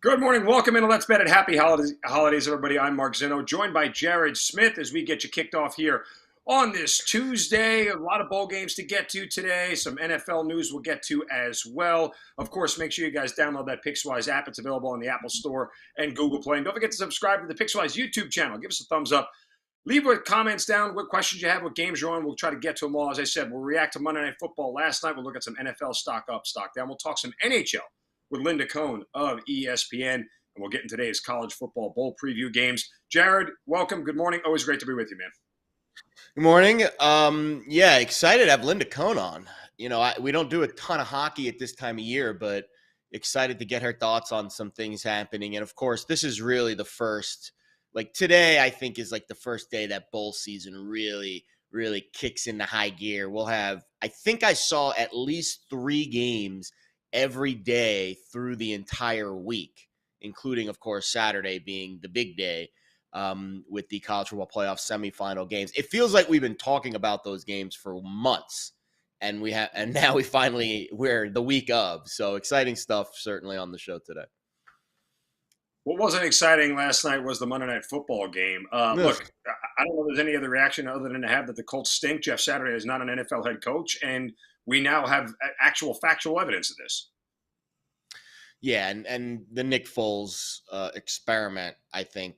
Good morning. Welcome into Let's Bet at Happy Holidays, everybody. I'm Mark Zinno, joined by Jared Smith as we get you kicked off here on this Tuesday. A lot of bowl games to get to today. Some NFL news we'll get to as well. Of course, make sure you guys download that Pickswise app. It's available on the Apple Store and Google Play. And don't forget to subscribe to the Pickswise YouTube channel. Give us a thumbs up. Leave what comments down, what questions you have, what games you're on. We'll try to get to them all. As I said, we'll react to Monday Night Football last night. We'll look at some NFL stock up, stock down. We'll talk some NHL with Linda Cohn of ESPN, and we'll get in today's college football bowl preview games. Jared, welcome. Good morning. Always great to be with you, man. Good morning. Yeah, excited to have Linda Cohn on. You know, we don't do a ton of hockey at this time of year, but excited to get her thoughts on some things happening. And, of course, this is really the first – like today I think is like the first day that bowl season really kicks into high gear. We'll have – I think I saw at least 3 games – every day through the entire week, including, of course, Saturday being the big day with the college football playoff semifinal games. It feels like we've been talking about those games for months, and now we're the week of. So exciting stuff certainly on the show today. What wasn't exciting last night was the Monday Night Football game. Look, I don't know if there's any other reaction other than to have that the Colts stink. Jeff Saturday is not an NFL head coach, and we now have actual factual evidence of this. Yeah, and the Nick Foles experiment, I think,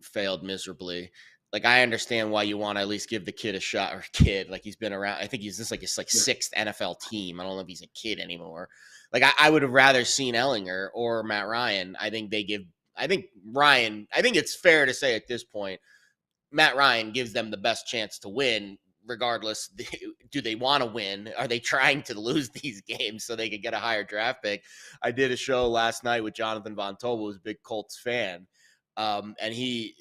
failed miserably. Like, I understand why you want to at least give the kid a shot, or kid, like he's been around. I think he's his sixth NFL team. I don't know if he's a kid anymore. Like, I would have rather seen Ellinger or Matt Ryan. I think it's fair to say at this point, Matt Ryan gives them the best chance to win. Regardless, do they want to win? Are they trying to lose these games so they can get a higher draft pick? I did a show last night with Jonathan Von Tobel, who's a big Colts fan, and he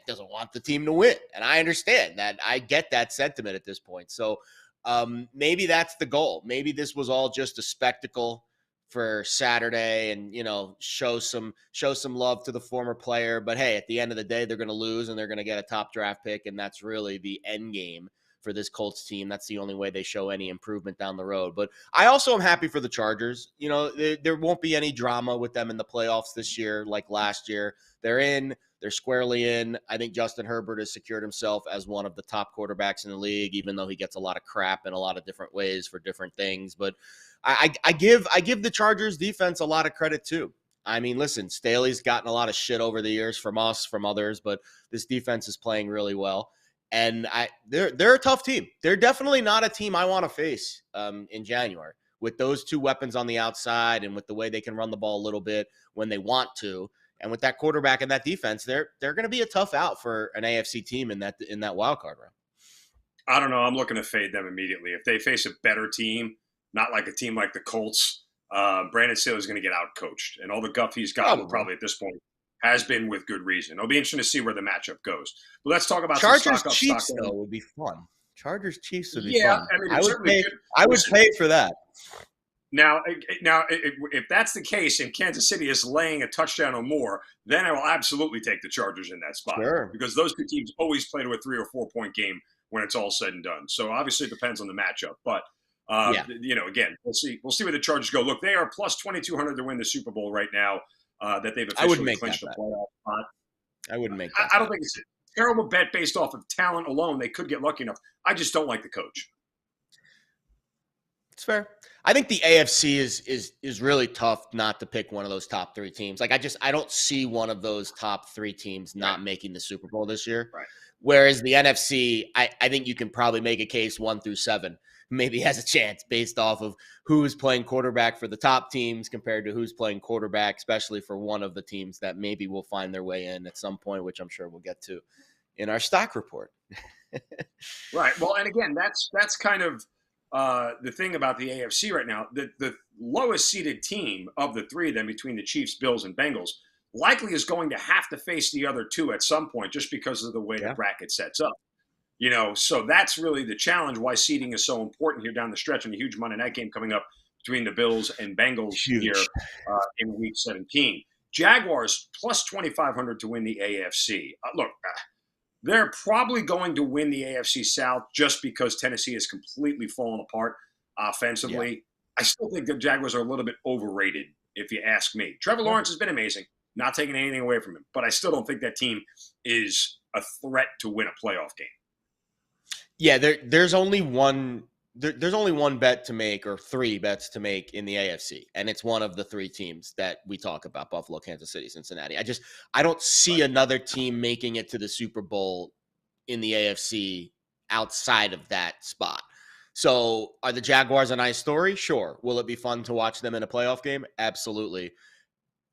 doesn't want the team to win. And I understand that. I get that sentiment at this point. So maybe that's the goal. Maybe this was all just a spectacle for Saturday and, you know, show some love to the former player. But, hey, at the end of the day, they're going to lose and they're going to get a top draft pick, and that's really the end game for this Colts team. That's the only way they show any improvement down the road. But I also am happy for the Chargers. You know, there won't be any drama with them in the playoffs this year like last year. They're squarely in. I think Justin Herbert has secured himself as one of the top quarterbacks in the league, even though he gets a lot of crap in a lot of different ways for different things. But I give the Chargers defense a lot of credit too. I mean, listen, Staley's gotten a lot of shit over the years from us, from others, but this defense is playing really well. And they're a tough team. They're definitely not a team I want to face in January. With those two weapons on the outside and with the way they can run the ball a little bit when they want to, and with that quarterback and that defense, they're going to be a tough out for an AFC team in that wild card round. I don't know. I'm looking to fade them immediately. If they face a better team, not like a team like the Colts, Brandon Staley's going to get out-coached. And all the guff he's gotten probably at this point has been with good reason. It'll be interesting to see where the matchup goes. But let's talk about Chargers Chiefs, though, would be fun. Chargers Chiefs would be fun. I mean, I would pay for that. Now, if that's the case and Kansas City is laying a touchdown or more, then I will absolutely take the Chargers in that spot. Sure. Because those two teams always play to a 3 or 4 point game when it's all said and done. So obviously it depends on the matchup. But you know, again, we'll see where the Chargers go. Look, they are plus 2,200 to win the Super Bowl right now. That they've officially clinched the playoff spot. I wouldn't make that. I don't think it's a terrible bet based off of talent alone. They could get lucky enough. I just don't like the coach. It's fair. I think the AFC is really tough not to pick one of those top three teams. Like I don't see one of those top three teams not making the Super Bowl this year. Right. Whereas the NFC, I think you can probably make a case 1 through 7 maybe has a chance based off of who's playing quarterback for the top teams compared to who's playing quarterback, especially for one of the teams that maybe will find their way in at some point, which I'm sure we'll get to in our stock report. Right. Well, and again, that's kind of the thing about the AFC right now. The lowest seeded team of the three of them, between the Chiefs, Bills, and Bengals, likely is going to have to face the other two at some point, just because of the way the bracket sets up. So that's really the challenge. Why seeding is so important here down the stretch, and a huge Monday night game coming up between the Bills and Bengals here in Week 17. Jaguars plus 2,500 to win the AFC. Look. They're probably going to win the AFC South just because Tennessee has completely fallen apart offensively. Yeah. I still think the Jaguars are a little bit overrated, if you ask me. Trevor Lawrence has been amazing, not taking anything away from him, but I still don't think that team is a threat to win a playoff game. Yeah, there's only one bet to make, or 3 bets to make in the AFC, and it's one of the 3 teams that we talk about: Buffalo, Kansas City, Cincinnati. I don't see another team making it to the Super Bowl in the AFC outside of that spot. So are the Jaguars a nice story? Sure. Will it be fun to watch them in a playoff game? Absolutely.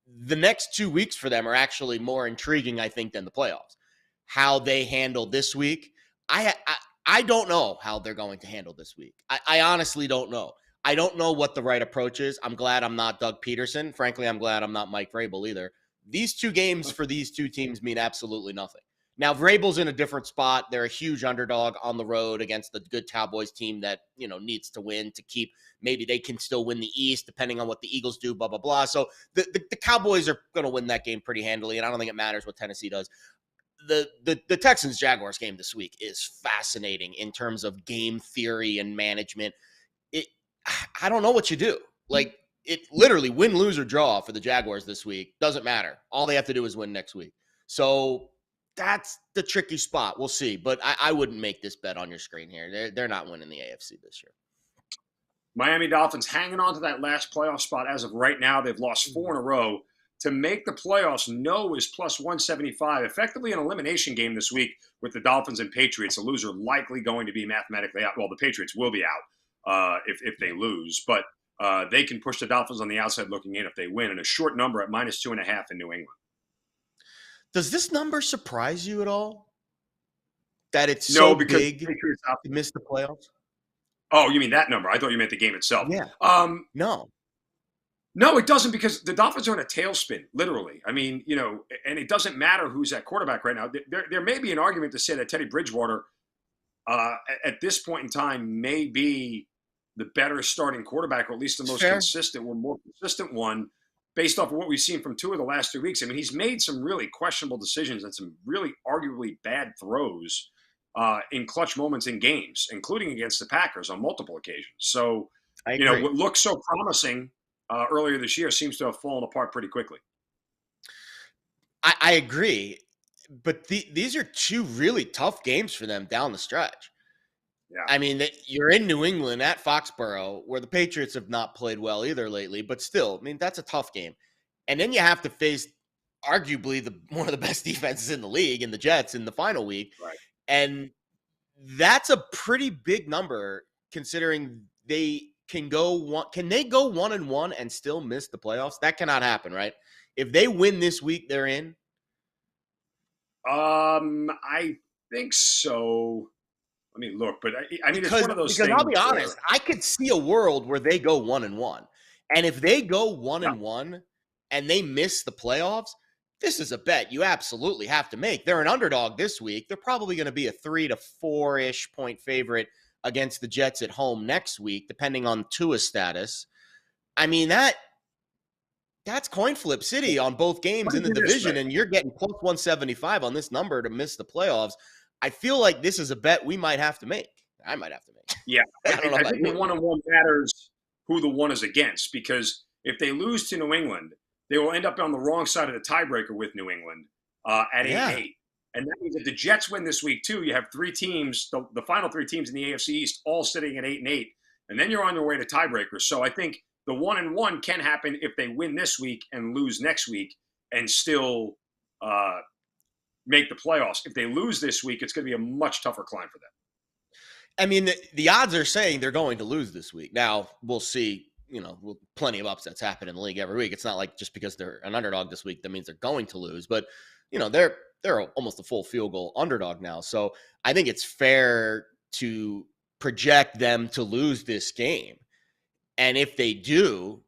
The next 2 weeks for them are actually more intriguing, I think, than the playoffs. How they handle this week, I don't know how they're going to handle this week. I honestly don't know. I don't know what the right approach is. I'm glad I'm not Doug Peterson. Frankly, I'm glad I'm not Mike Vrabel either. These 2 games for these 2 teams mean absolutely nothing. Now, Vrabel's in a different spot. They're a huge underdog on the road against the good Cowboys team that, needs to win to keep. Maybe they can still win the East, depending on what the Eagles do, blah, blah, blah. So the Cowboys are going to win that game pretty handily, and I don't think it matters what Tennessee does. The Texans-Jaguars game this week is fascinating in terms of game theory and management. I don't know what you do. Like, it literally win, lose, or draw for the Jaguars this week. Doesn't matter. All they have to do is win next week. So that's the tricky spot. We'll see. But I wouldn't make this bet on your screen here. They're not winning the AFC this year. Miami Dolphins hanging on to that last playoff spot as of right now. They've lost 4 in a row. To make the playoffs, no is plus 175. Effectively an elimination game this week with the Dolphins and Patriots. The loser likely going to be mathematically out. Well, the Patriots will be out if they lose. But they can push the Dolphins on the outside looking in if they win. And a short number at minus 2.5 in New England. Does this number surprise you at all? That it's so big to miss the playoffs? Oh, you mean that number? I thought you meant the game itself. Yeah. No, it doesn't, because the Dolphins are in a tailspin, literally. I mean, and it doesn't matter who's at quarterback right now. There may be an argument to say that Teddy Bridgewater, at this point in time, may be the better starting quarterback, or at least the most consistent or more consistent one, based off of what we've seen from 2 of the last 3 weeks. I mean, he's made some really questionable decisions and some really arguably bad throws in clutch moments in games, including against the Packers on multiple occasions. So, what looked so promising earlier this year seems to have fallen apart pretty quickly. I agree, but these are 2 really tough games for them down the stretch. Yeah. I mean, you're in New England at Foxborough, where the Patriots have not played well either lately, but still, I mean, that's a tough game. And then you have to face arguably one of the best defenses in the league in the Jets in the final week. Right. And that's a pretty big number, considering they can go 1-1 and still miss the playoffs. That cannot happen, right? If they win this week, they're in. I think so. Let me look, but I mean, it's one of those things. Because I'll be honest, I could see a world where they go 1-1, and if they go 1-1 and they miss the playoffs, this is a bet you absolutely have to make. They're an underdog this week. They're probably going to be a 3 to 4-ish point favorite against the Jets at home next week, depending on Tua's status. I mean, that's coin flip city on both games in the division, and you're getting plus 175 on this number to miss the playoffs. I feel like this is a bet we might have to make. I might have to make. Yeah, I think the 1-1 matters who the one is against, because if they lose to New England, they will end up on the wrong side of the tiebreaker with New England at 8-8. And that means if the Jets win this week too, you have 3 teams, the final 3 teams in the AFC East, all sitting at 8-8. and then you're on your way to tiebreakers. So I think the 1-1 can happen if they win this week and lose next week and still make the playoffs. If they lose this week, it's going to be a much tougher climb for them. I mean, the odds are saying they're going to lose this week. Now, we'll see. Plenty of upsets happen in the league every week. It's not like just because they're an underdog this week, that means they're going to lose. But, they're almost a full field goal underdog now. So I think it's fair to project them to lose this game. And if they do,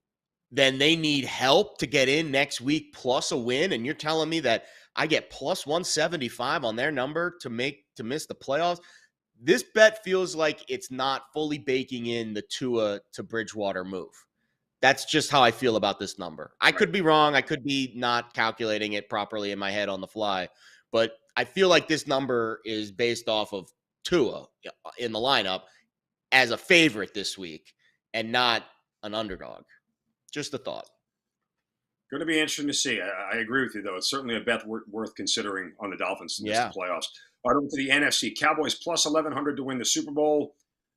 then they need help to get in next week plus a win. And you're telling me that I get plus 175 on their number to miss the playoffs? This bet feels like it's not fully baking in the Tua to Bridgewater move. That's just how I feel about this number. I could be wrong. I could be not calculating it properly in my head on the fly. But I feel like this number is based off of Tua in the lineup as a favorite this week and not an underdog. Just a thought. Going to be interesting to see. I agree with you, though. It's certainly a bet worth considering on the Dolphins to miss the playoffs. Over to the NFC. Cowboys plus 1,100 to win the Super Bowl.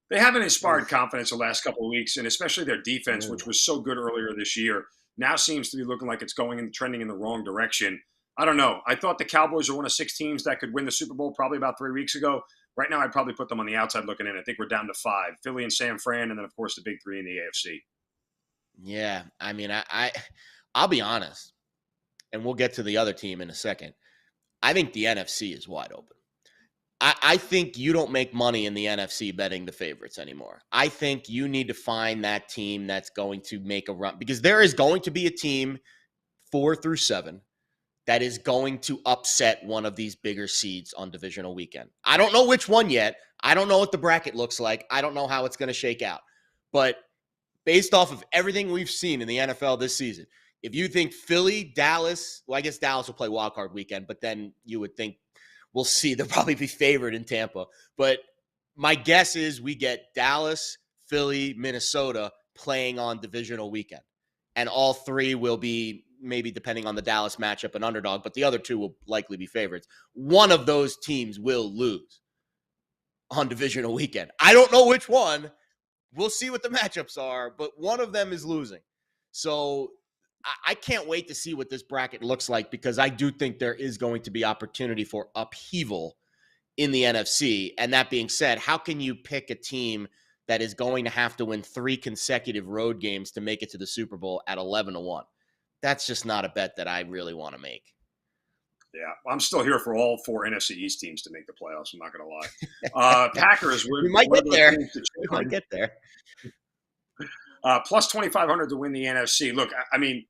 They haven't inspired confidence the last couple of weeks, and especially their defense, which was so good earlier this year, now seems to be looking like it's trending in the wrong direction. I don't know. I thought the Cowboys were one of 6 teams that could win the Super Bowl probably about 3 weeks ago. Right now, I'd probably put them on the outside looking in. I think we're down to 5. Philly and San Fran, and then, of course, the big 3 in the AFC. Yeah, I mean, I'll be honest, and we'll get to the other team in a second. I think the NFC is wide open. I think you don't make money in the NFC betting the favorites anymore. I think you need to find that team that's going to make a run, because there is going to be a team 4 through 7 that is going to upset one of these bigger seeds on divisional weekend. I don't know which one yet. I don't know what the bracket looks like. I don't know how it's going to shake out. But based off of everything we've seen in the NFL this season, if you think Philly, Dallas, well, I guess Dallas will play wild card weekend, but then you would think, we'll see, they'll probably be favored in Tampa. But my guess is we get Dallas, Philly, Minnesota playing on divisional weekend. And all 3 will be, maybe depending on the Dallas matchup, an underdog, but the other 2 will likely be favorites. One of those teams will lose on divisional weekend. I don't know which one. We'll see what the matchups are, but one of them is losing. So I can't wait to see what this bracket looks like, because I do think there is going to be opportunity for upheaval in the NFC. And that being said, how can you pick a team that is going to have to win 3 consecutive road games to make it to the Super Bowl at 11-1? That's just not a bet that I really want to make. Yeah, I'm still here for all 4 NFC East teams to make the playoffs. I'm not going to lie. Packers, we might get there. We might get there. Plus 2,500 to win the NFC. Look, I mean,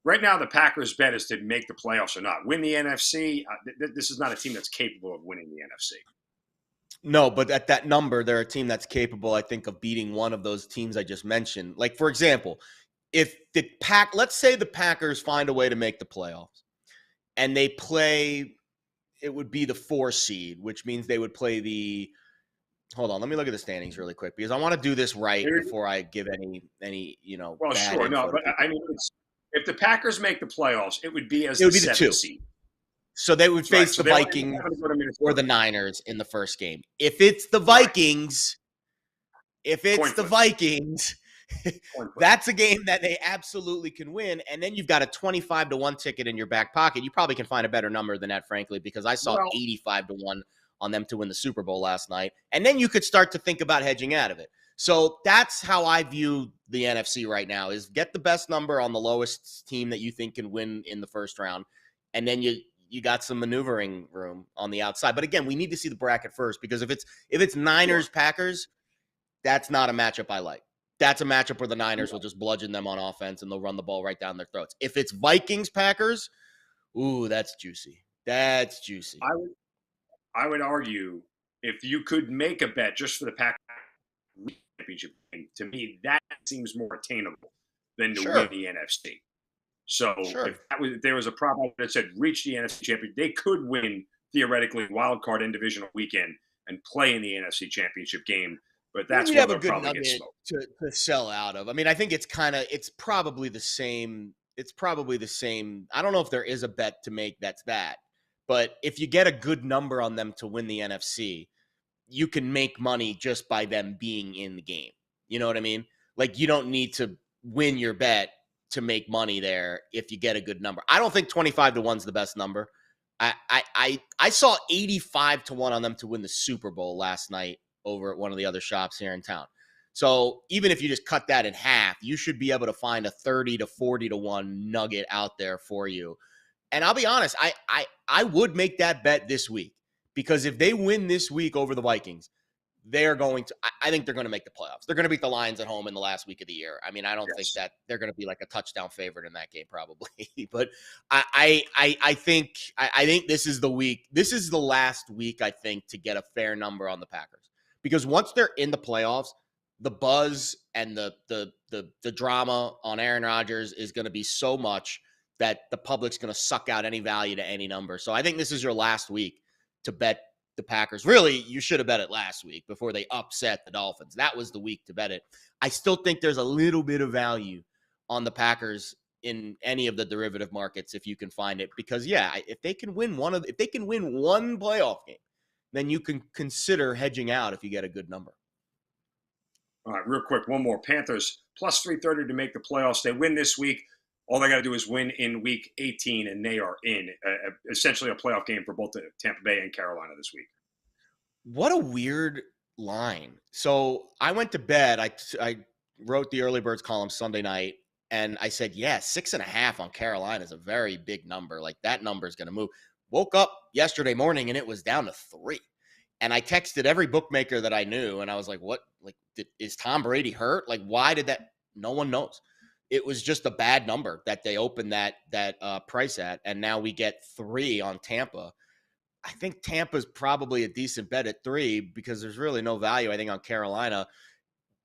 right now the Packers bet is to make the playoffs or not. Win the NFC, this is not a team that's capable of winning the NFC. No, but at that number, they're a team that's capable, I think, of beating one of those teams I just mentioned. Like, for example, if let's say the Packers find a way to make the playoffs and they play, it would be the 4 seed, which means they would play hold on, let me look at the standings really quick, because I want to do this right before I give any Well, sure, no, but I mean, if the Packers make the playoffs, it would be as the 7th seed. So they would face the Vikings or the Niners in the first game. If it's the Vikings, that's a game that they absolutely can win. And then you've got a 25-1 ticket in your back pocket. You probably can find a better number than that, frankly, because I saw 85-1 on them to win the Super Bowl last night. And then you could start to think about hedging out of it. So that's how I view the NFC right now, is get the best number on the lowest team that you think can win in the first round. And then you got some maneuvering room on the outside. But again, we need to see the bracket first, because if it's Niners, Packers, that's not a matchup I like. That's a matchup where the Niners will just bludgeon them on offense and they'll run the ball right down their throats. If it's Vikings, Packers, ooh, that's juicy. That's juicy. I would argue, if you could make a bet just for the Packers championship game, to me, that seems more attainable than to win the NFC. So if there was a prop that said reach the NFC championship, they could win theoretically wild card and divisional weekend and play in the NFC championship game. But that's where they'll probably get smoked. To sell out of. I mean, I think it's probably the same. It's probably the same. I don't know if there is a bet to make that's that. But if you get a good number on them to win the NFC, you can make money just by them being in the game. You know what I mean? Like, you don't need to win your bet to make money there if you get a good number. I don't think 25 to 1's the best number. I saw 85 to 1 on them to win the Super Bowl last night over at one of the other shops here in town. So even if you just cut that in half, you should be able to find a 30 to 40 to 1 nugget out there for you. And I'll be honest, I would make that bet this week, because if they win this week over the Vikings, they're going to, I think they're going to make the playoffs. They're going to beat the Lions at home in the last week of the year. I mean, I don't think that they're going to be like a touchdown favorite in that game, probably. But I think this is the week. This is the last week, I think, to get a fair number on the Packers, because once they're in the playoffs, the buzz and the drama on Aaron Rodgers is going to be so much that the public's going to suck out any value to any number. So I think this is your last week to bet the Packers. Really, you should have bet it last week before they upset the Dolphins. That was the week to bet it. I still think there's a little bit of value on the Packers in any of the derivative markets if you can find it, because if they can win one playoff game, then you can consider hedging out if you get a good number. All right, real quick, one more. Panthers plus 330 to make the playoffs. They win this week. All they got to do is win in week 18, and they are in. Essentially a playoff game for both Tampa Bay and Carolina this week. What a weird line. So I went to bed. I wrote the Early Birds column Sunday night, and I said, 6.5 on Carolina is a very big number. Like, that number is going to move. Woke up yesterday morning, and it was down to 3. And I texted every bookmaker that I knew, and I was like, what? Like, is Tom Brady hurt? Like, why did that? No one knows. It was just a bad number that they opened that price at, and now we get 3 on Tampa. I think Tampa's probably a decent bet at 3 because there's really no value, I think, on Carolina.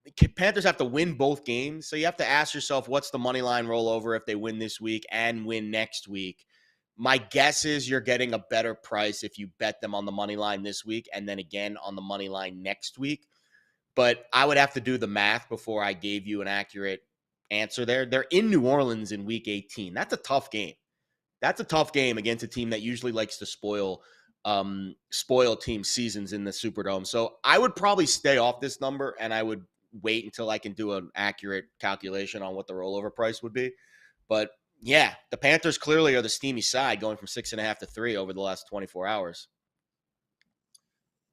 The Panthers have to win both games, so you have to ask yourself, what's the money line rollover if they win this week and win next week? My guess is you're getting a better price if you bet them on the money line this week and then again on the money line next week. But I would have to do the math before I gave you an accurate answer there. They're in New Orleans in week 18. That's a tough game. That's a tough game against a team that usually likes to spoil team seasons in the Superdome. So I would probably stay off this number, and I would wait until I can do an accurate calculation on what the rollover price would be. But yeah, the Panthers clearly are the steamy side, going from 6.5 to 3 over the last 24 hours.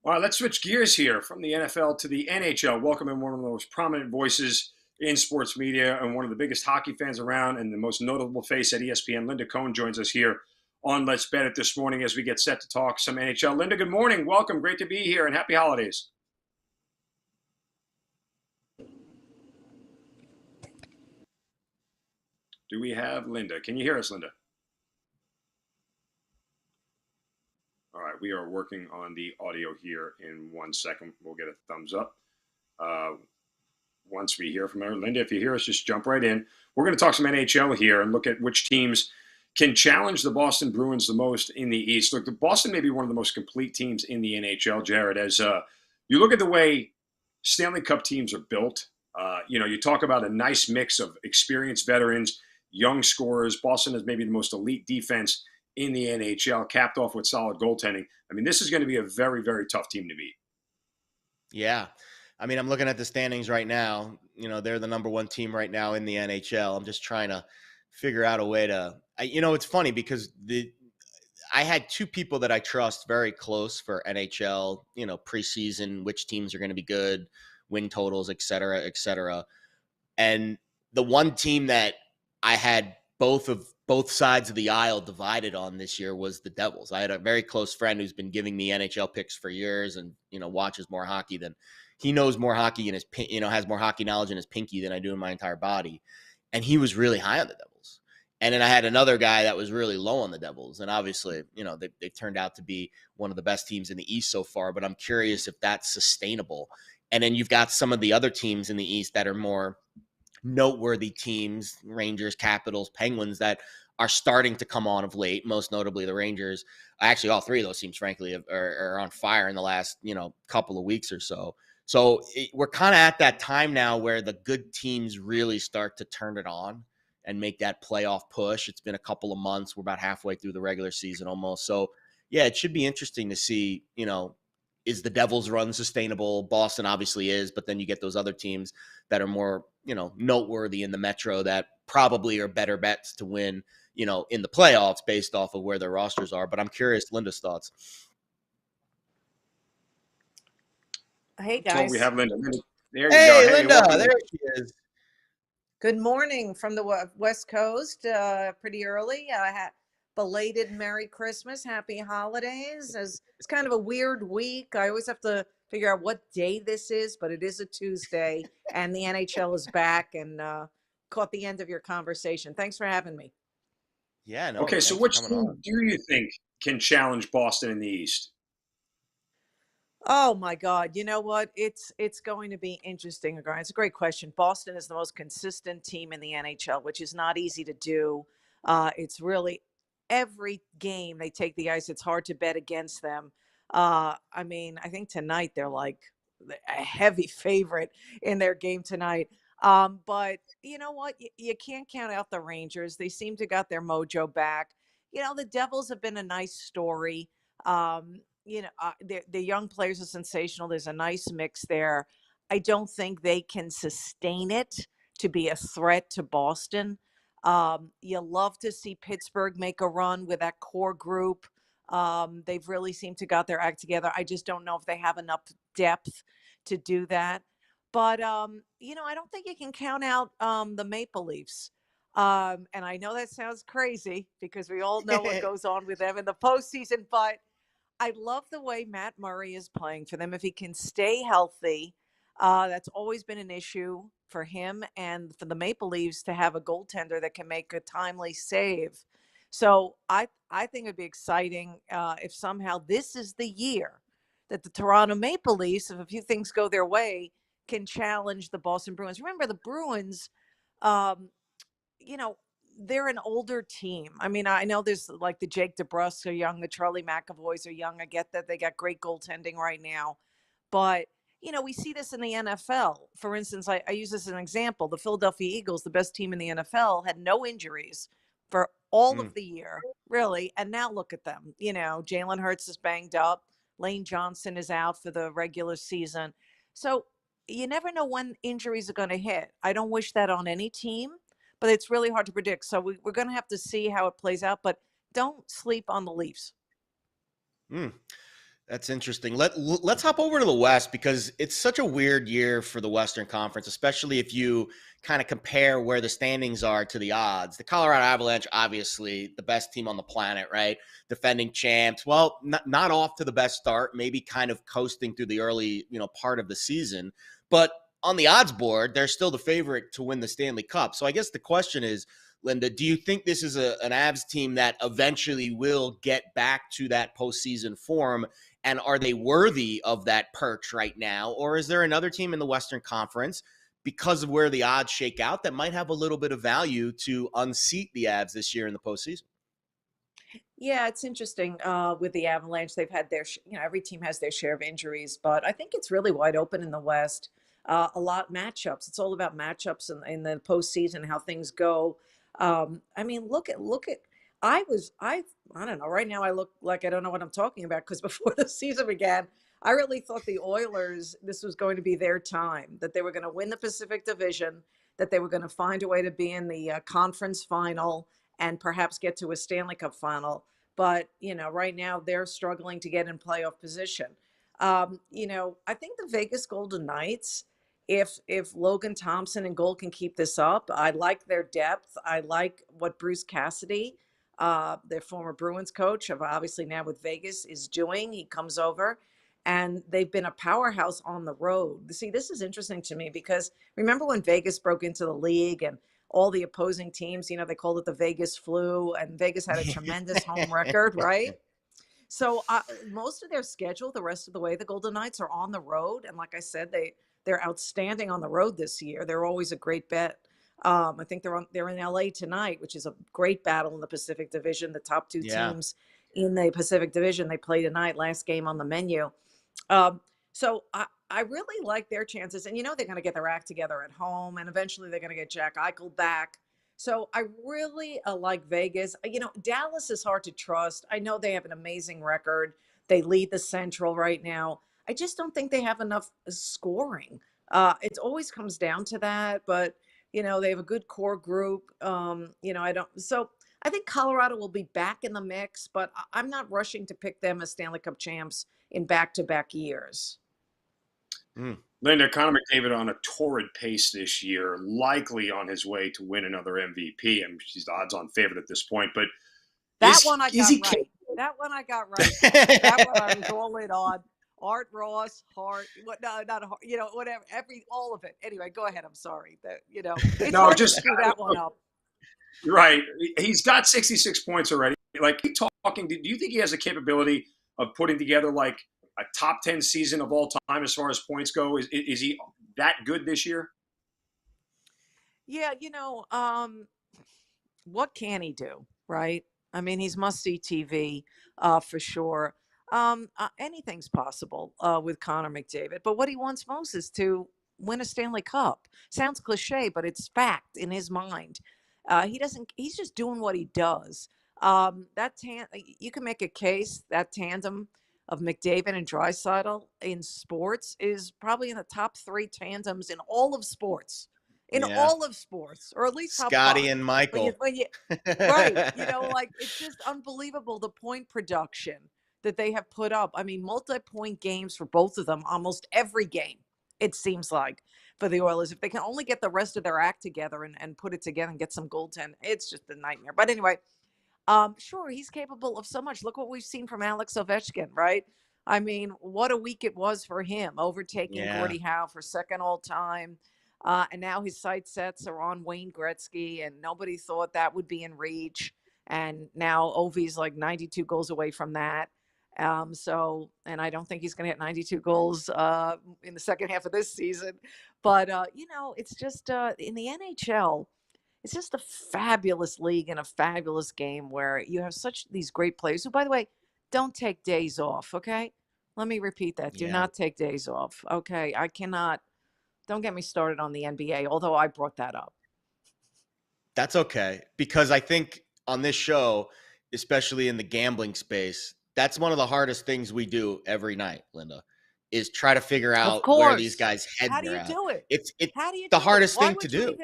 All right, let's switch gears here from the NFL to the NHL. Welcome in one of the most prominent voices in sports media and one of the biggest hockey fans around and the most notable face at ESPN. Linda Cohn joins us here on Let's Bet It this morning as we get set to talk some NHL. Linda, good morning. Welcome. Great to be here, and happy holidays. Do we have Linda? Can you hear us, Linda? All right, we are working on the audio here in 1 second. We'll get a thumbs up once we hear from her. Linda, if you hear us, just jump right in. We're going to talk some NHL here and look at which teams can challenge the Boston Bruins the most in the East. Look, the Boston may be one of the most complete teams in the NHL, Jared, as you look at the way Stanley Cup teams are built. You talk about a nice mix of experienced veterans, young scorers. Boston has maybe the most elite defense in the NHL, capped off with solid goaltending. I mean, this is going to be a very, very tough team to beat. Yeah. I mean, I'm looking at the standings right now. They're the number 1 team right now in the NHL. I'm just trying to figure out a way to, it's funny because I had 2 people that I trust very close for NHL, preseason, which teams are going to be good, win totals, et cetera, et cetera. And the one team that I had both sides of the aisle divided on this year was the Devils. I had a very close friend who's been giving me NHL picks for years and, watches more hockey than he knows more hockey in his, has more hockey knowledge in his pinky than I do in my entire body. And he was really high on the Devils. And then I had another guy that was really low on the Devils. And obviously, they've turned out to be one of the best teams in the East so far, but I'm curious if that's sustainable. And then you've got some of the other teams in the East that are more noteworthy teams, Rangers, Capitals, Penguins, that are starting to come on of late, most notably the Rangers. Actually, all 3 of those teams, frankly, are on fire in the last, couple of weeks or so. So we're kind of at that time now where the good teams really start to turn it on and make that playoff push. It's been a couple of months. We're about halfway through the regular season almost. So, yeah, it should be interesting to see, is the Devils' run sustainable? Boston obviously is, but then you get those other teams that are more, noteworthy in the Metro that probably are better bets to win, in the playoffs based off of where their rosters are. But I'm curious, Linda's thoughts. Hey Oh, we guys. have Linda. There you go. Hey, Hey, Linda, welcome. there she is. Good morning from the West Coast. Pretty early. Belated Merry Christmas, Happy Holidays. It's kind of a weird week. I always have to figure out what day this is, but it is a Tuesday, and the NHL is back. And caught the end of your conversation. Thanks for having me. Yeah, no, Okay, so thanks for which coming team on. do you think can challenge Boston in the East? Oh my God. You know what? It's going to be interesting. It's a great question. Boston is the most consistent team in the NHL, which is not easy to do. It's really every game they take the ice, it's hard to bet against them. I mean, I think tonight they're like a heavy favorite in their game tonight. But you know what? You can't count out the Rangers. They seem to got their mojo back. The Devils have been a nice story. The young players are sensational. There's a nice mix there. I don't think they can sustain it to be a threat to Boston. You love to see Pittsburgh make a run with that core group. They've really seemed to got their act together. I just don't know if they have enough depth to do that. But I don't think you can count out the Maple Leafs. And I know that sounds crazy because we all know what goes on with them in the postseason, but I love the way Matt Murray is playing for them. If he can stay healthy, that's always been an issue for him and for the Maple Leafs to have a goaltender that can make a timely save. So I think it'd be exciting if somehow this is the year that the Toronto Maple Leafs, if a few things go their way, can challenge the Boston Bruins. Remember, the Bruins, um, you know, they're an older team. I mean, I know there's like the Jake DeBrusque are young, the Charlie McAvoys are young. I get that they got great goaltending right now. But, we see this in the NFL. For instance, I use this as an example. The Philadelphia Eagles, the best team in the NFL, had no injuries for all Mm. of the year, really. And now look at them. Jalen Hurts is banged up. Lane Johnson is out for the regular season. So you never know when injuries are going to hit. I don't wish that on any team, but it's really hard to predict. So we're going to have to see how it plays out, but don't sleep on the Leafs. Mm. That's interesting. Let's hop over to the West because it's such a weird year for the Western Conference, especially if you kind of compare where the standings are to the odds. The Colorado Avalanche, obviously the best team on the planet, right? Defending champs. Well, not off to the best start, maybe kind of coasting through the early, part of the season. But on the odds board, they're still the favorite to win the Stanley Cup. So I guess the question is, Linda, do you think this is an Avs team that eventually will get back to that postseason form? And are they worthy of that perch right now? Or is there another team in the Western Conference, because of where the odds shake out, that might have a little bit of value to unseat the Avs this year in the postseason? Yeah, it's interesting with the Avalanche. They've had every team has their share of injuries, but I think it's really wide open in the West. A lot matchups. It's all about matchups in the postseason, how things go. I mean, look at. I don't know. Right now, I look like I don't know what I'm talking about because before the season began, I really thought the Oilers, this was going to be their time, that they were going to win the Pacific Division, that they were going to find a way to be in the conference final and perhaps get to a Stanley Cup final. But, right now they're struggling to get in playoff position. I think the Vegas Golden Knights, if Logan Thompson and goal can keep this up, I like their depth. I like what Bruce Cassidy, their former Bruins coach, of obviously now with Vegas, is doing. He comes over and they've been a powerhouse on the road. See, this is interesting to me because remember when Vegas broke into the league and all the opposing teams, they called it the Vegas flu, and Vegas had a tremendous home record, right? So most of their schedule, the rest of the way, the Golden Knights are on the road, and like I said, they're outstanding on the road this year. They're always a great bet. I think they're in LA tonight, which is a great battle in the Pacific Division. The top two Yeah. teams in the Pacific Division, they play tonight. Last game on the menu. So I really like their chances, and they're going to get their act together at home, and eventually they're going to get Jack Eichel back. So I really like Vegas. Dallas is hard to trust. I know they have an amazing record. They lead the Central right now. I just don't think they have enough scoring. It always comes down to that, but they have a good core group. I don't. So I think Colorado will be back in the mix, but I'm not rushing to pick them as Stanley Cup champs in back-to-back years. Linda, Connor McDavid on a torrid pace this year, likely on his way to win another MVP. She's the odds-on favorite at this point, but that one I got right. That one I got right. That one I was all in on. Art Ross, Hart, not Hart, whatever, all of it. Anyway, go ahead. I'm sorry that it's hard to screw that one up. Right, he's got 66 points already. Like, talking, do you think he has the capability of putting together like a top 10 season of all time as far as points go? Is he that good this year? Yeah, what can he do, right? I mean, he's must-see TV for sure. Anything's possible with Connor McDavid, but what he wants most is to win a Stanley Cup. Sounds cliche, but it's fact in his mind. He's just doing what he does. You can make a case that tandem of McDavid and Draisaitl in sports is probably in the top 3 tandems in all of sports. All of sports, or at least Scotty and Michael. Right. It's just unbelievable, the point production that they have put up. I mean, multi-point games for both of them, almost every game, it seems like, for the Oilers. If they can only get the rest of their act together and put it together and get some goaltending, it's just a nightmare. But anyway, sure, he's capable of so much. Look what we've seen from Alex Ovechkin, right? I mean, what a week it was for him, overtaking Gordie Howe for second all-time. And now his sight sets are on Wayne Gretzky, and nobody thought that would be in reach. And now Ovi's like 92 goals away from that. And I don't think he's going to hit 92 goals in the second half of this season. But, it's just in the NHL, it's just a fabulous league and a fabulous game where you have these great players who, by the way, don't take days off. Okay. Let me repeat that. Do not take days off. Okay. I cannot. Don't get me started on the NBA, although I brought that up. That's okay, because I think on this show, especially in the gambling space, that's one of the hardest things we do every night, Linda, is try to figure out where these guys' heads are at. How do you do it? It's the hardest thing to do.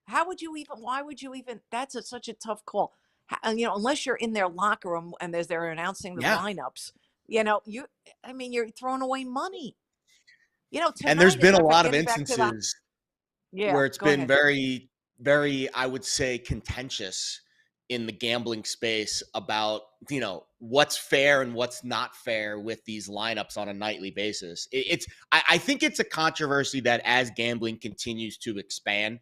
Why would you even, that's such a tough call. Unless you're in their locker room and they're announcing the lineups, you're throwing away money. And there's been a lot of instances where it's been very, very, I would say, contentious in the gambling space about, what's fair and what's not fair with these lineups on a nightly basis. I think it's a controversy that as gambling continues to expand,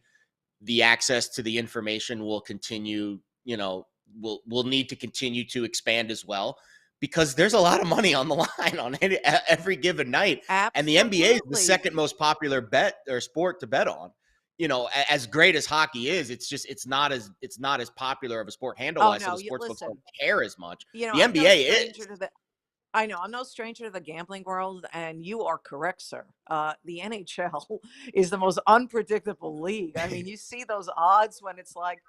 the access to the information will continue, will need to continue to expand as well, because there's a lot of money on the line on every given night. Absolutely. And the NBA is the second most popular bet or sport to bet on. As great as hockey is, it's not as popular of a sport handle-wise, so the sportsbooks don't care as much. The NBA is. I know. I'm no stranger to the gambling world, and you are correct, sir. The NHL is the most unpredictable league. I mean, you see those odds when it's like,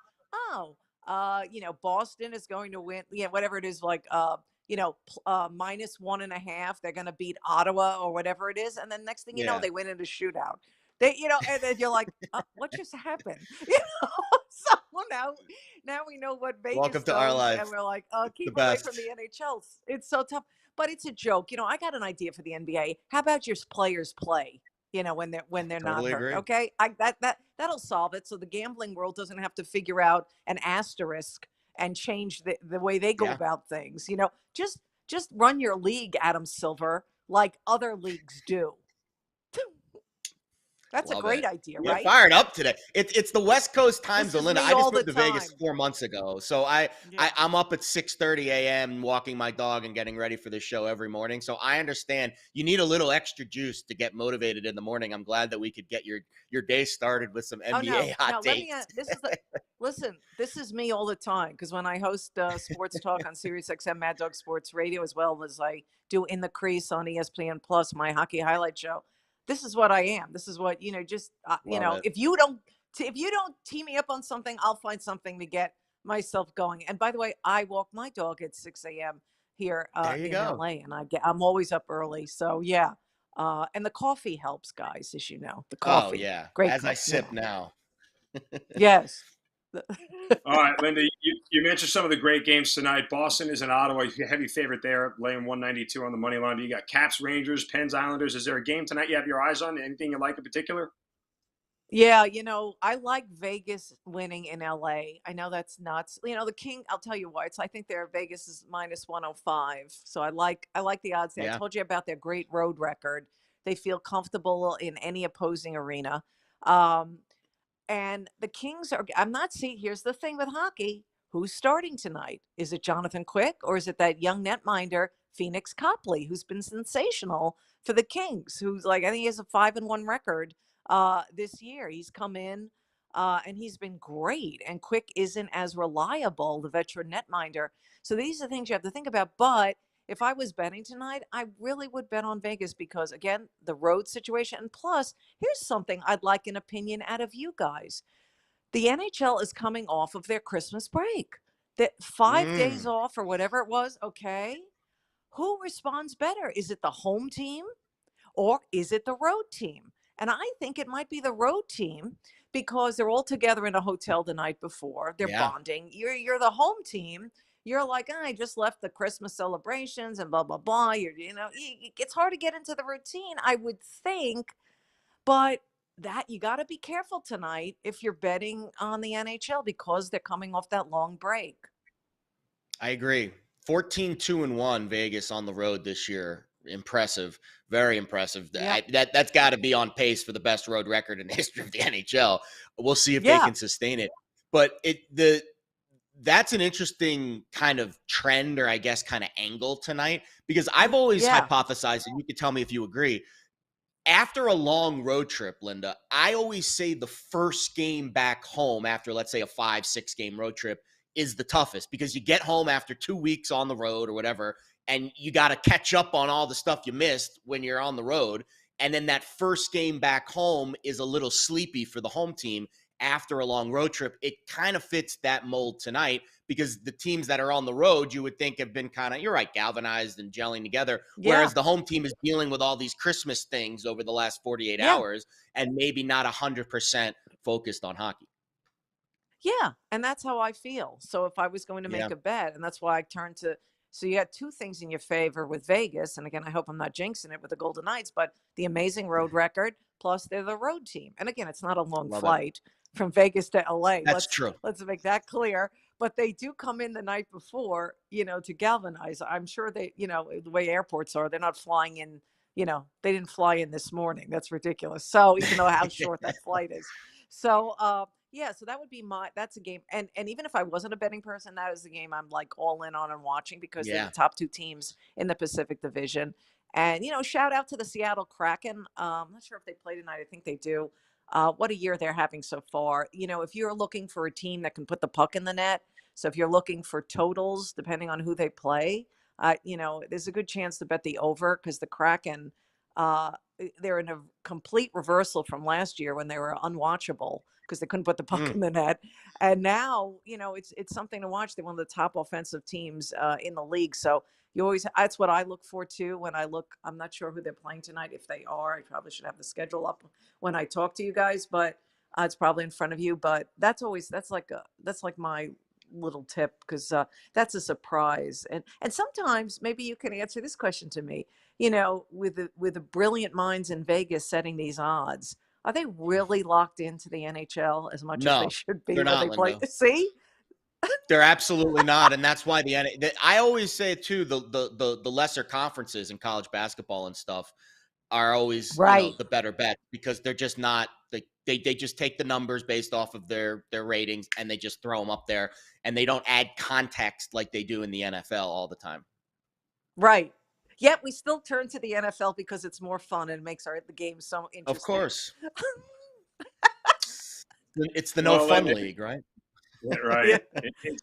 Boston is going to win, whatever it is, like, -1.5, they're going to beat Ottawa or whatever it is. And then next thing you know, they win in a shootout. And then you're like, what just happened? So now we know what Vegas Welcome to our life. And we're like, keep away from the NHL. It's so tough, but it's a joke. I got an idea for the NBA. How about your players play? When they're not hurt. Agree. Okay, that'll solve it. So the gambling world doesn't have to figure out an asterisk and change the way they go about things. Just run your league, Adam Silver, like other leagues do. That's a great idea, right? Fired up today. It's the West Coast time zone, Linda. I just moved to Vegas 4 months ago, so I'm up at 6:30 a.m. walking my dog and getting ready for this show every morning. So I understand you need a little extra juice to get motivated in the morning. I'm glad that we could get your day started with some NBA hot takes. This is me all the time, because when I host Sports Talk on SiriusXM Mad Dog Sports Radio, as well as I do In the Crease on ESPN Plus, my hockey highlight show. This is what I am. This is what, if you don't tee me up on something, I'll find something to get myself going. And by the way, I walk my dog at 6 a.m. here There you in go. LA, and I'm always up early. So yeah, and the coffee helps, guys, as you know. The Oh, coffee, yeah. great As I coffee. Yeah. sip now. Yes. All right, Linda, you mentioned some of the great games tonight. Boston is in Ottawa. You have your favorite there, laying 192 on the money line. You got Caps, Rangers, Pens, Islanders. Is there a game tonight you have your eyes on? Anything you like in particular? Yeah, I like Vegas winning in LA. I know that's nuts. The King, I'll tell you why. I think their Vegas is minus 105. So I like the odds there. I Yeah. told you about their great road record. They feel comfortable in any opposing arena. Um, and the Kings are, I'm not seeing, here's the thing with hockey. Who's starting tonight? Is it Jonathan Quick or is it that young netminder, Phoenix Copley, who's been sensational for the Kings, who's like, I think he has a 5-1 record this year. He's come in and he's been great. And Quick isn't as reliable, the veteran netminder. So these are things you have to think about. But if I was betting tonight, I really would bet on Vegas because, again, the road situation. And plus, here's something I'd like an opinion out of you guys. The NHL is coming off of their Christmas break. That 5 days Mm. off or whatever it was, okay? Who responds better? Is it the home team or is it the road team? And I think it might be the road team because they're all together in a hotel the night before. They're Yeah. bonding. You're the home team. You're like, I just left the Christmas celebrations and blah blah blah. It's hard to get into the routine, I would think, but that you got to be careful tonight if you're betting on the NHL because they're coming off that long break. I agree. 14-2-1 Vegas on the road this year. Impressive. Very impressive. Yeah. That's got to be on pace for the best road record in the history of the NHL. We'll see if they Yeah. can sustain it. But that's an interesting kind of trend or I guess kind of angle tonight because I've always hypothesized, and you can tell me if you agree, after a long road trip, Linda, I always say the first game back home after, let's say, a 5-6 game road trip is the toughest because you get home after 2 weeks on the road or whatever, and you got to catch up on all the stuff you missed when you're on the road. And then that first game back home is a little sleepy for the home team after a long road trip. It kind of fits that mold tonight because the teams that are on the road, you would think have been kind of, you're right, galvanized and gelling together. Yeah. Whereas the home team is dealing with all these Christmas things over the last 48 hours and maybe not 100% focused on hockey. Yeah. And that's how I feel. So if I was going to make a bet, and that's why I turned to, so you had two things in your favor with Vegas. And again, I hope I'm not jinxing it with the Golden Knights, but the amazing road record, plus they're the road team. And again, it's not a long flight from Vegas to LA. That's true. Let's make that clear. But they do come in the night before, to galvanize. I'm sure they, the way airports are, they're not flying in, they didn't fly in this morning. That's ridiculous. So even though how short that flight is. So, so that would be that's a game. And even if I wasn't a betting person, that is the game I'm like all in on and watching because they're the top two teams in the Pacific Division. And, shout out to the Seattle Kraken. I'm not sure if they play tonight. I think they do. What a year they're having so far. If you're looking for a team that can put the puck in the net, so if you're looking for totals, depending on who they play, there's a good chance to bet the over because the Kraken, they're in a complete reversal from last year when they were unwatchable because they couldn't put the puck in the net. And now, it's something to watch. They're one of the top offensive teams in the league. So that's what I look for too. When I look, I'm not sure who they're playing tonight. If they are, I probably should have the schedule up when I talk to you guys, but it's probably in front of you. But that's like my little tip because that's a surprise. And sometimes maybe you can answer this question to me. With the brilliant minds in Vegas setting these odds, are they really locked into the NHL as much as they should be? They're not, when they play? Linda. See, they're absolutely not, and that's why I always say too, the lesser conferences in college basketball and stuff are always the better bet because they're just not they just take the numbers based off of their ratings and they just throw them up there and they don't add context like they do in the NFL all the time. Right. Yet we still turn to the NFL because it's more fun and makes the game so interesting. Of course. It's the no fun league, right? Yeah, right. It's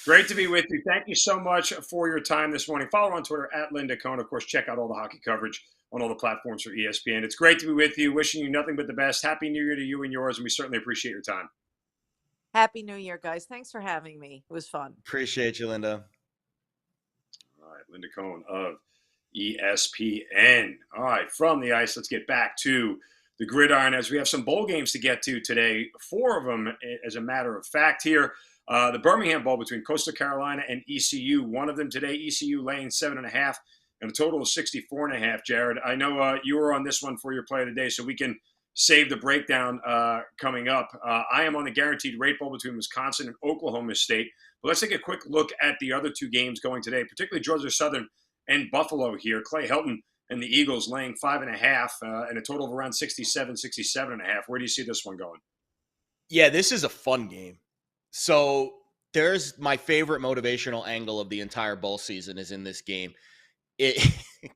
great to be with you. Thank you so much for your time this morning. Follow her on Twitter at Linda Cohn. Of course, check out all the hockey coverage on all the platforms for ESPN. It's great to be with you. Wishing you nothing but the best. Happy New Year to you and yours, and we certainly appreciate your time. Happy New Year, guys. Thanks for having me. It was fun. Appreciate you, Linda. right, Linda Cohn of ESPN. All right, from the ice, let's get back to the gridiron as we have some bowl games to get to today. 4 of them, as a matter of fact, here. The Birmingham Bowl between Coastal Carolina and ECU. One of them today, ECU laying 7.5, and a total of 64.5. Jared, I know you were on this one for your play of the day, so we can save the breakdown coming up. I am on the guaranteed rate bowl between Wisconsin and Oklahoma State. But let's take a quick look at the other 2 games going today, particularly Georgia Southern and Buffalo here. Clay Helton and the Eagles laying 5.5 and a total of around 67.5. Where do you see this one going? Yeah, this is a fun game. So there's my favorite motivational angle of the entire bowl season is in this game.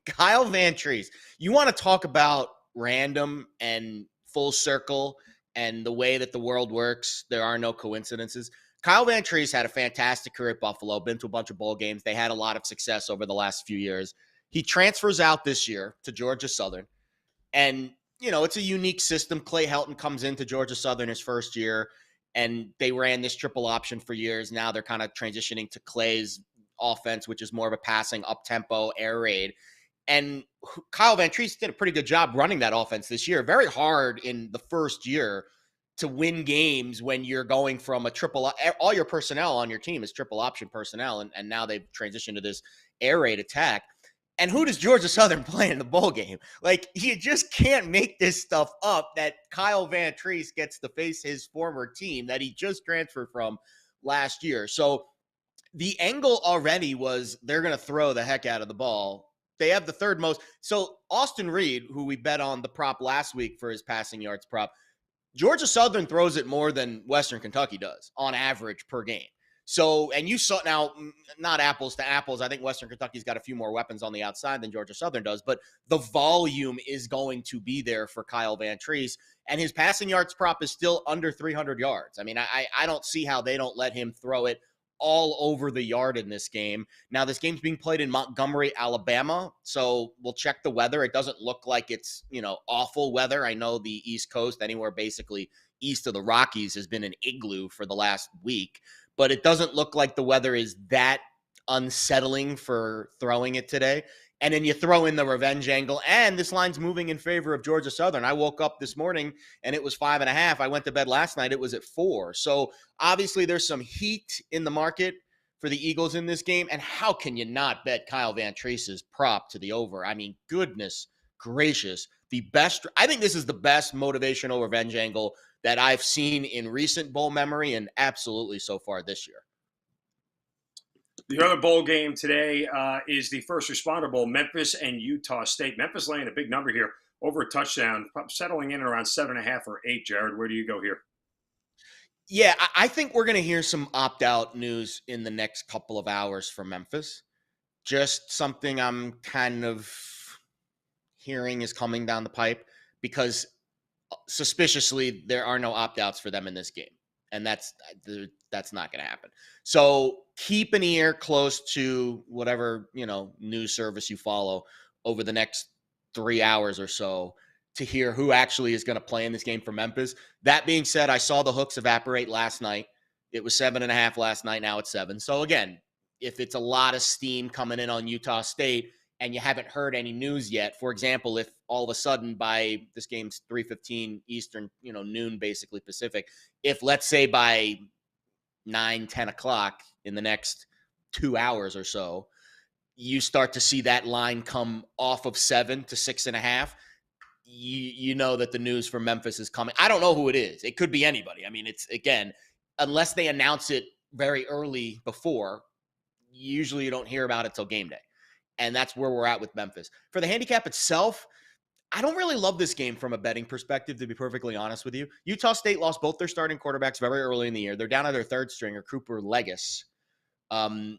Kyle Van Treese, you want to talk about random and full circle and the way that the world works, there are no coincidences. Kyle Van Treese had a fantastic career at Buffalo, been to a bunch of bowl games. They had a lot of success over the last few years. He transfers out this year to Georgia Southern. And, you know, it's a unique system. Clay Helton comes into Georgia Southern his first year, and they ran this triple option for years. Now they're kind of transitioning to Clay's offense, which is more of a passing, up-tempo, air raid. And Kyle Van Treese did a pretty good job running that offense this year. Very hard in the first year to win games when you're going from a triple, all your personnel on your team is triple option personnel, and now they've transitioned to this air raid attack. And who does Georgia Southern play in the bowl game? Like, you just can't make this stuff up that Kyle Van Treese gets to face his former team that he just transferred from last year. So the angle already was they're going to throw the heck out of the ball. They have the 3rd most. So Austin Reed, who we bet on the prop last week for his passing yards prop, Georgia Southern throws it more than Western Kentucky does on average per game. So, and you saw now, not apples to apples. I think Western Kentucky's got a few more weapons on the outside than Georgia Southern does, but the volume is going to be there for Kyle Van Treese, and his passing yards prop is still under 300 yards. I mean, I don't see how they don't let him throw it all over the yard in this game. Now, this game's being played in Montgomery, Alabama, so we'll check the weather. It doesn't look like it's, you know, awful weather. I know the East Coast, anywhere basically east of the Rockies, has been an igloo for the last week, but it doesn't look like the weather is that unsettling for throwing it today. And then you throw in the revenge angle, and this line's moving in favor of Georgia Southern. I woke up this morning, and it was 5.5. I went to bed last night. It was at 4. So obviously there's some heat in the market for the Eagles in this game. And how can you not bet Kyle Van Treese's prop to the over? I mean, goodness gracious. I think this is the best motivational revenge angle that I've seen in recent bowl memory, and absolutely so far this year. The other bowl game today is the First Responder Bowl, Memphis and Utah State. Memphis laying a big number here, over a touchdown, settling in around 7.5 or 8. Jared, where do you go here? Yeah, I think we're going to hear some opt-out news in the next couple of hours for Memphis. Just something I'm kind of hearing is coming down the pipe, because suspiciously there are no opt-outs for them in this game. And that's not going to happen. So keep an ear close to whatever, you know, news service you follow over the next 3 hours or so to hear who actually is going to play in this game for Memphis. That being said, I saw the hooks evaporate last night. It was 7.5 last night. Now it's 7. So again, if it's a lot of steam coming in on Utah State and you haven't heard any news yet, for example, if all of a sudden by this game's 3:15 Eastern, you know, noon basically Pacific, if let's say by 9-10 o'clock in the next 2 hours or so, you start to see that line come off of 7 to 6.5, you know that the news for Memphis is coming. I don't know who it is. It could be anybody. I mean, it's, again, unless they announce it very early before, usually you don't hear about it till game day. And that's where we're at with Memphis. For the handicap itself, I don't really love this game from a betting perspective, to be perfectly honest with you. Utah State lost both their starting quarterbacks very early in the year. They're down to their 3rd stringer, Cooper Legis,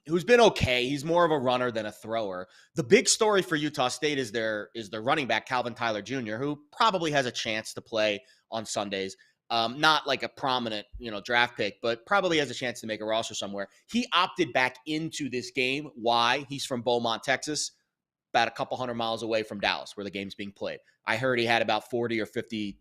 who's been okay. He's more of a runner than a thrower. The big story for Utah State is their running back, Calvin Tyler Jr., who probably has a chance to play on Sundays. Not like a prominent, you know, draft pick, but probably has a chance to make a roster somewhere. He opted back into this game. Why? He's from Beaumont, Texas, about a couple hundred miles away from Dallas, where the game's being played. I heard he had about 40 or 50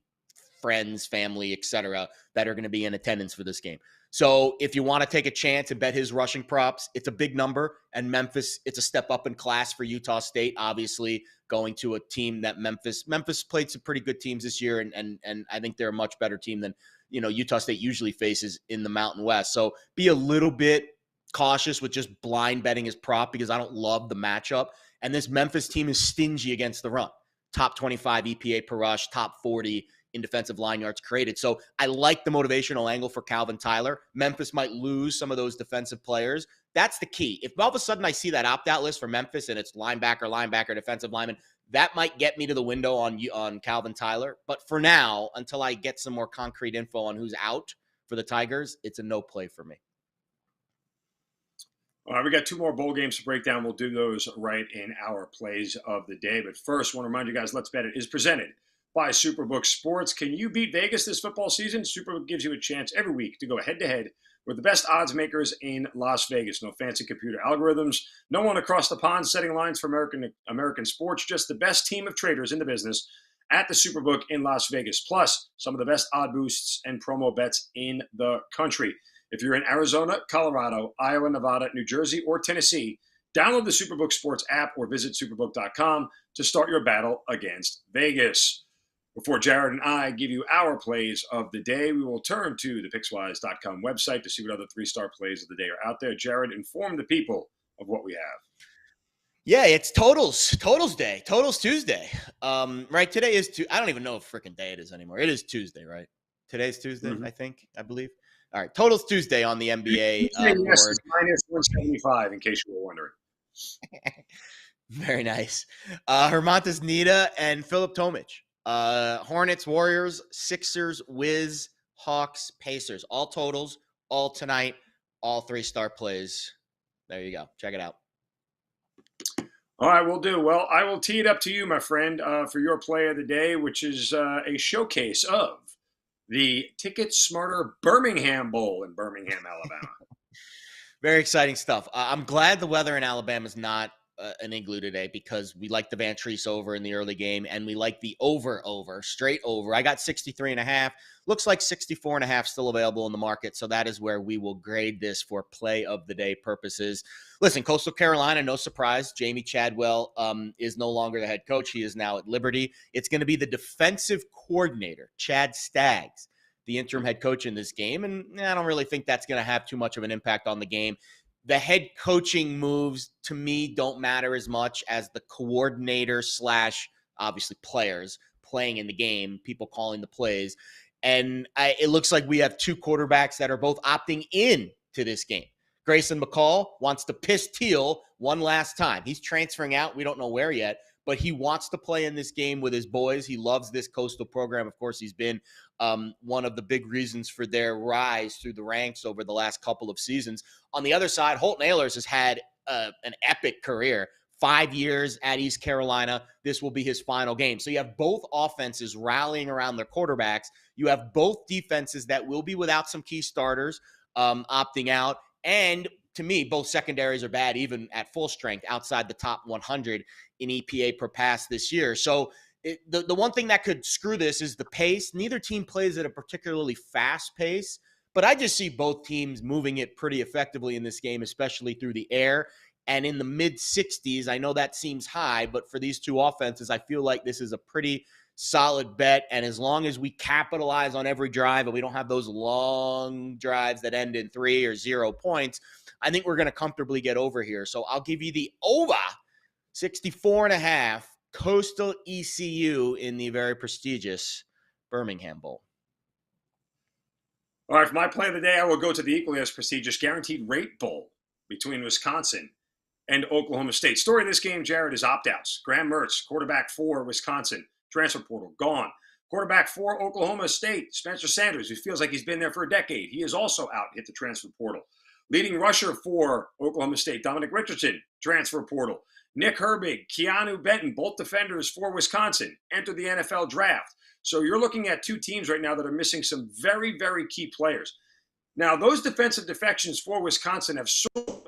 friends, family, etc., that are going to be in attendance for this game. So if you want to take a chance and bet his rushing props, it's a big number. And Memphis, it's a step up in class for Utah State, obviously going to a team that Memphis played some pretty good teams this year. And I think they're a much better team than, Utah State usually faces in the Mountain West. So be a little bit cautious with just blind betting his prop because I don't love the matchup. And this Memphis team is stingy against the run. Top 25 EPA per rush, top 40 in defensive line yards created. So I like the motivational angle for Calvin Tyler. Memphis might lose some of those defensive players. That's the key. If all of a sudden I see that opt-out list for Memphis and it's linebacker, defensive lineman, that might get me to the window on Calvin Tyler. But for now, until I get some more concrete info on who's out for the Tigers, it's a no play for me. All right, we got 2 more bowl games to break down. We'll do those right in our plays of the day. But first, I want to remind you guys, Let's Bet It is presented by Superbook Sports. Can you beat Vegas this football season? Superbook gives you a chance every week to go head-to-head with the best odds makers in Las Vegas. No fancy computer algorithms, no one across the pond setting lines for American sports, just the best team of traders in the business at the Superbook in Las Vegas, plus some of the best odd boosts and promo bets in the country. If you're in Arizona, Colorado, Iowa, Nevada, New Jersey, or Tennessee, download the Superbook Sports app or visit superbook.com to start your battle against Vegas. Before Jared and I give you our plays of the day, we will turn to the Pickswise.com website to see what other 3-star plays of the day are out there. Jared, inform the people of what we have. Yeah, it's totals day, totals Tuesday. Right, today is I don't even know if freaking day it is anymore. It is Tuesday, right? Today's Tuesday, I believe. All right, totals Tuesday on the NBA board. Minus 175, in case you were wondering. Very nice. Hermantas Nida and Philip Tomich. Hornets, Warriors, Sixers, Wiz, Hawks, Pacers. All totals, all tonight, all 3-star plays. There you go. Check it out. All right, we'll do. Well, I will tee it up to you, my friend, for your play of the day, which is a showcase of the Ticket Smarter Birmingham Bowl in Birmingham, Alabama. Very exciting stuff. I'm glad the weather in Alabama is not an igloo today because we like the Van Treese over in the early game and we like the straight over. I got 63.5. Looks like 64.5 still available in the market. So that is where we will grade this for play of the day purposes. Listen, Coastal Carolina, no surprise. Jamie Chadwell is no longer the head coach. He is now at Liberty. It's going to be the defensive coordinator, Chad Staggs, the interim head coach in this game. And I don't really think that's going to have too much of an impact on the game. The head coaching moves, to me, don't matter as much as the coordinator / obviously players playing in the game, people calling the plays. And it looks like we have 2 quarterbacks that are both opting in to this game. Grayson McCall wants to piss Teal one last time. He's transferring out. We don't know where yet, but he wants to play in this game with his boys. He loves this Coastal program. Of course, he's been one of the big reasons for their rise through the ranks over the last couple of seasons. On the other side, Holton Ahlers has had an epic career. 5 years at East Carolina. This will be his final game. So you have both offenses rallying around their quarterbacks. You have both defenses that will be without some key starters opting out. And to me, both secondaries are bad, even at full strength, outside the top 100 in EPA per pass this year. So the one thing that could screw this is the pace. Neither team plays at a particularly fast pace, but I just see both teams moving it pretty effectively in this game, especially through the air. And in the mid-60s, I know that seems high, but for these 2 offenses, I feel like this is a pretty solid bet. And as long as we capitalize on every drive and we don't have those long drives that end in 3 or 0 points, I think we're going to comfortably get over here. So I'll give you the over 64.5 Coastal ECU in the very prestigious Birmingham Bowl. All right, for my play of the day, I will go to the equally as prestigious Guaranteed Rate Bowl between Wisconsin and Oklahoma State. Story of this game, Jared, is opt-outs. Graham Mertz, quarterback for Wisconsin, transfer portal, gone. Quarterback for Oklahoma State, Spencer Sanders, who feels like he's been there for a decade. He is also out, hit the transfer portal. Leading rusher for Oklahoma State, Dominic Richardson, transfer portal. Nick Herbig, Keanu Benton, both defenders for Wisconsin, entered the NFL draft. So you're looking at 2 teams right now that are missing some very, very key players. Now, those defensive defections for Wisconsin have sold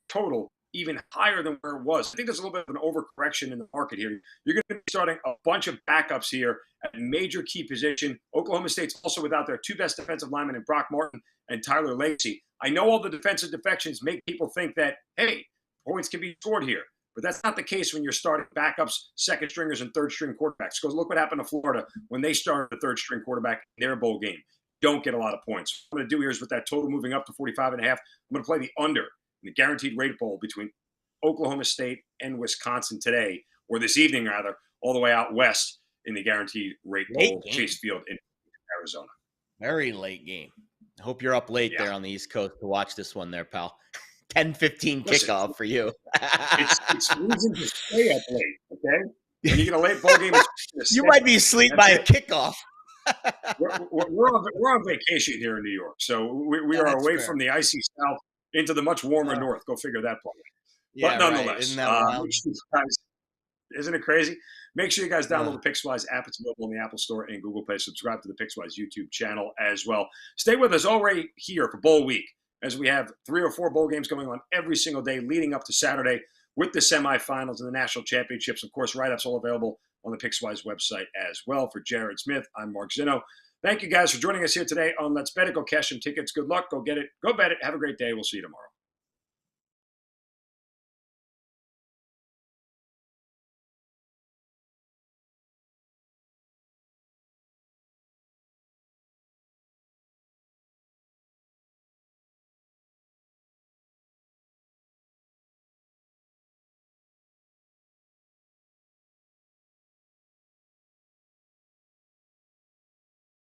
total even higher than where it was. I think there's a little bit of an overcorrection in the market here. You're going to be starting a bunch of backups here at major key position. Oklahoma State's also without their two best defensive linemen in Brock Martin and Tyler Lacey. I know all the defensive defections make people think that, hey, points can be scored here. But that's not the case when you're starting backups, second stringers, and third string quarterbacks. Because look what happened to Florida when they started a third string quarterback in their bowl game. Don't get a lot of points. What I'm going to do here is with that total moving up to 45.5, I'm going to play the under in the guaranteed rate bowl between Oklahoma State and Wisconsin today, or this evening rather, all the way out west in the guaranteed rate bowl, Chase Field in Arizona. Very late game. I hope you're up late there on the East Coast to watch this one there, pal. 10:15 kickoff for you. it's reason to stay up late, okay? When you get a late bowl game, you might be asleep by a kickoff. we're on vacation here in New York, so we are away from the icy south into the much warmer north. Go figure that part. Yeah, but nonetheless, right. Isn't it crazy? Make sure you guys download the Pickswise app. It's available in the Apple Store and Google Play. Subscribe to the Pickswise YouTube channel as well. Stay with us already here for Bowl Week, as we have 3 or 4 bowl games going on every single day leading up to Saturday with the semifinals and the national championships. Of course, write-ups all available on the Pickswise website as well. For Jared Smith, I'm Mark Zinno. Thank you guys for joining us here today on Let's Bet It. Go cash some tickets. Good luck. Go get it. Go bet it. Have a great day. We'll see you tomorrow.